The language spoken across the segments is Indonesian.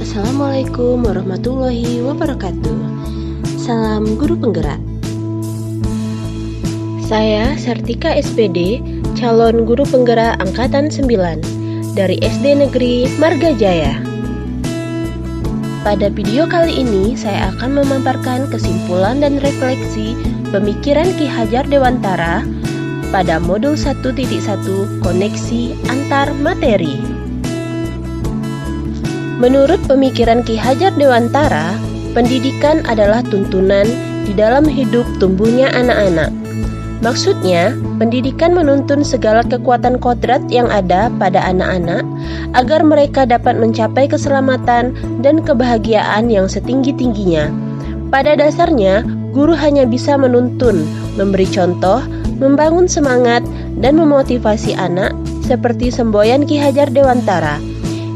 Assalamualaikum warahmatullahi wabarakatuh. Salam guru penggerak. Saya Sartika SPD, calon guru penggerak angkatan 9 dari SD Negeri Margajaya. Pada video kali ini saya akan memaparkan kesimpulan dan refleksi pemikiran Ki Hajar Dewantara pada modul 1.1 koneksi antar materi. Menurut pemikiran Ki Hajar Dewantara, pendidikan adalah tuntunan di dalam hidup tumbuhnya anak-anak. Maksudnya, pendidikan menuntun segala kekuatan kodrat yang ada pada anak-anak agar mereka dapat mencapai keselamatan dan kebahagiaan yang setinggi-tingginya. Pada dasarnya, guru hanya bisa menuntun, memberi contoh, membangun semangat, dan memotivasi anak seperti semboyan Ki Hajar Dewantara.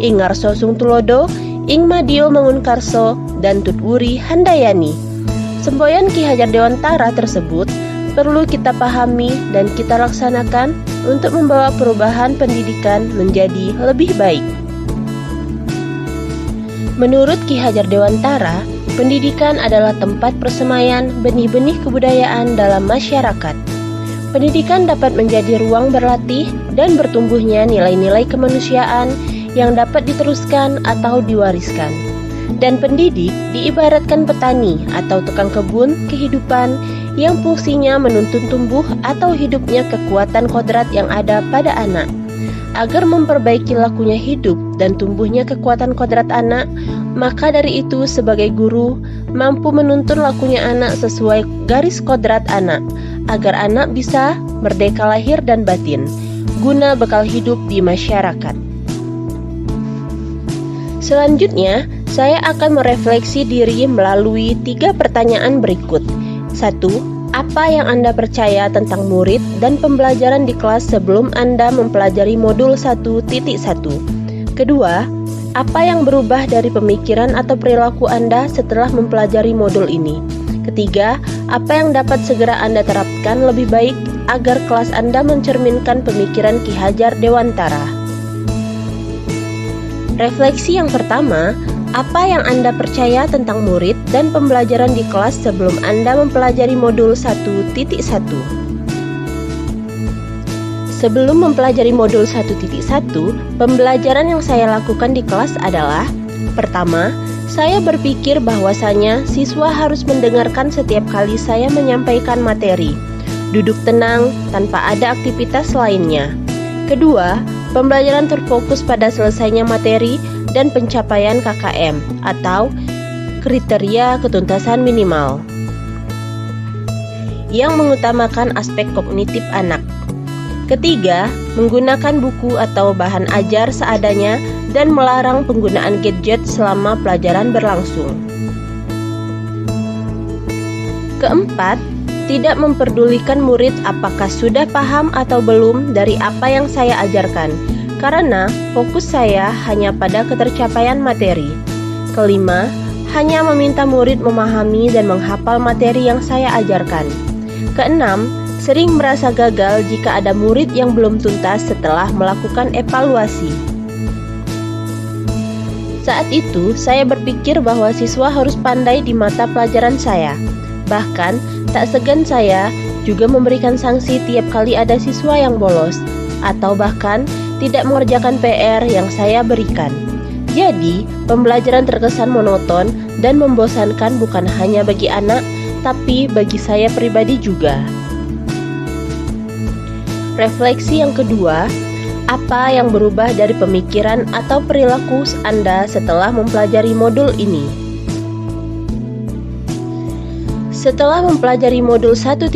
Ing ngarso sung tulodo, ing madio mangunkarso, dan tutwuri handayani. Semboyan Ki Hajar Dewantara tersebut perlu kita pahami dan kita laksanakan untuk membawa perubahan pendidikan menjadi lebih baik. Menurut Ki Hajar Dewantara, pendidikan adalah tempat persemaian benih-benih kebudayaan dalam masyarakat. Pendidikan dapat menjadi ruang berlatih dan bertumbuhnya nilai-nilai kemanusiaan yang dapat diteruskan atau diwariskan. Dan pendidik diibaratkan petani atau tukang kebun kehidupan yang fungsinya menuntun tumbuh atau hidupnya kekuatan kodrat yang ada pada anak. Agar memperbaiki lakunya hidup dan tumbuhnya kekuatan kodrat anak, maka dari itu sebagai guru mampu menuntun lakunya anak sesuai garis kodrat anak, agar anak bisa merdeka lahir dan batin, guna bekal hidup di masyarakat. Selanjutnya, saya akan merefleksi diri melalui 3 pertanyaan berikut. 1. Apa yang Anda percaya tentang murid dan pembelajaran di kelas sebelum Anda mempelajari modul 1.1? Kedua, apa yang berubah dari pemikiran atau perilaku Anda setelah mempelajari modul ini? Ketiga, apa yang dapat segera Anda terapkan lebih baik agar kelas Anda mencerminkan pemikiran Ki Hajar Dewantara? Refleksi yang pertama, apa yang Anda percaya tentang murid dan pembelajaran di kelas sebelum Anda mempelajari modul 1.1? Sebelum mempelajari modul 1.1, pembelajaran yang saya lakukan di kelas adalah: pertama, saya berpikir bahwasanya siswa harus mendengarkan setiap kali saya menyampaikan materi, duduk tenang tanpa ada aktivitas lainnya. Kedua, pembelajaran terfokus pada selesainya materi dan pencapaian KKM atau kriteria ketuntasan minimal yang mengutamakan aspek kognitif anak. Ketiga, menggunakan buku atau bahan ajar seadanya dan melarang penggunaan gadget selama pelajaran berlangsung. Keempat, tidak memperdulikan murid apakah sudah paham atau belum dari apa yang saya ajarkan, karena fokus saya hanya pada ketercapaian materi. Kelima, hanya meminta murid memahami dan menghafal materi yang saya ajarkan. Keenam, sering merasa gagal jika ada murid yang belum tuntas setelah melakukan evaluasi. Saat itu, saya berpikir bahwa siswa harus pandai di mata pelajaran saya. Bahkan, tak segan saya juga memberikan sanksi tiap kali ada siswa yang bolos, atau bahkan tidak mengerjakan PR yang saya berikan. Jadi, pembelajaran terkesan monoton dan membosankan bukan hanya bagi anak, tapi bagi saya pribadi juga. Refleksi yang kedua, apa yang berubah dari pemikiran atau perilaku Anda setelah mempelajari modul ini? Setelah mempelajari modul 1.1,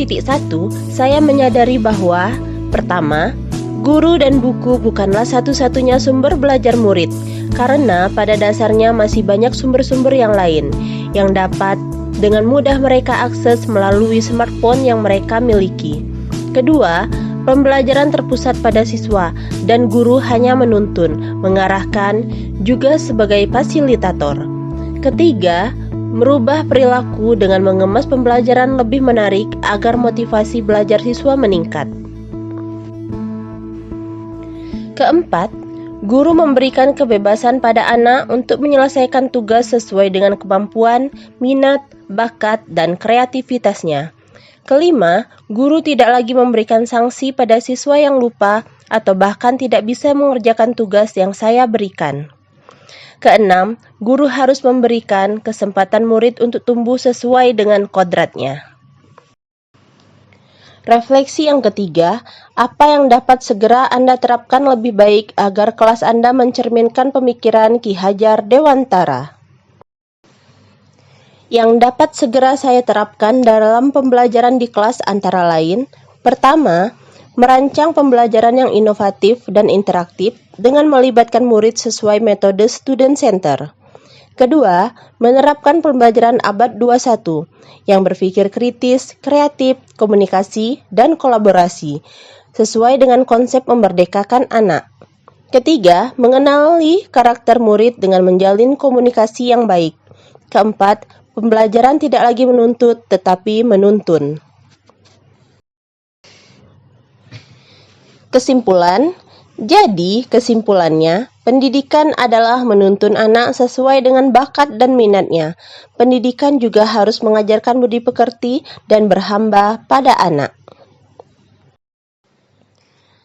saya menyadari bahwa pertama, guru dan buku bukanlah satu-satunya sumber belajar murid, karena pada dasarnya masih banyak sumber-sumber yang lain yang dapat dengan mudah mereka akses melalui smartphone yang mereka miliki. Kedua, pembelajaran terpusat pada siswa dan guru hanya menuntun, mengarahkan, juga sebagai fasilitator. Ketiga, merubah perilaku dengan mengemas pembelajaran lebih menarik agar motivasi belajar siswa meningkat. Keempat, Guru memberikan kebebasan pada anak untuk menyelesaikan tugas sesuai dengan kemampuan, minat, bakat, dan kreativitasnya. Kelima, guru tidak lagi memberikan sanksi pada siswa yang lupa atau bahkan tidak bisa mengerjakan tugas yang saya berikan. Keenam, guru harus memberikan kesempatan murid untuk tumbuh sesuai dengan kodratnya. Refleksi yang ketiga, apa yang dapat segera Anda terapkan lebih baik agar kelas Anda mencerminkan pemikiran Ki Hajar Dewantara? Yang dapat segera saya terapkan dalam pembelajaran di kelas antara lain, pertama, merancang pembelajaran yang inovatif dan interaktif dengan melibatkan murid sesuai metode student center. Kedua, menerapkan pembelajaran abad 21 yang berpikir kritis, kreatif, komunikasi, dan kolaborasi sesuai dengan konsep memerdekakan anak. Ketiga, mengenali karakter murid dengan menjalin komunikasi yang baik. Keempat, pembelajaran tidak lagi menuntut tetapi menuntun. Kesimpulan, jadi kesimpulannya, pendidikan adalah menuntun anak sesuai dengan bakat dan minatnya. Pendidikan juga harus mengajarkan budi pekerti dan berhamba pada anak.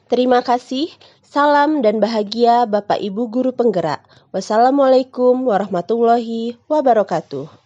Terima kasih. Salam dan bahagia Bapak Ibu Guru Penggerak. Wassalamualaikum warahmatullahi wabarakatuh.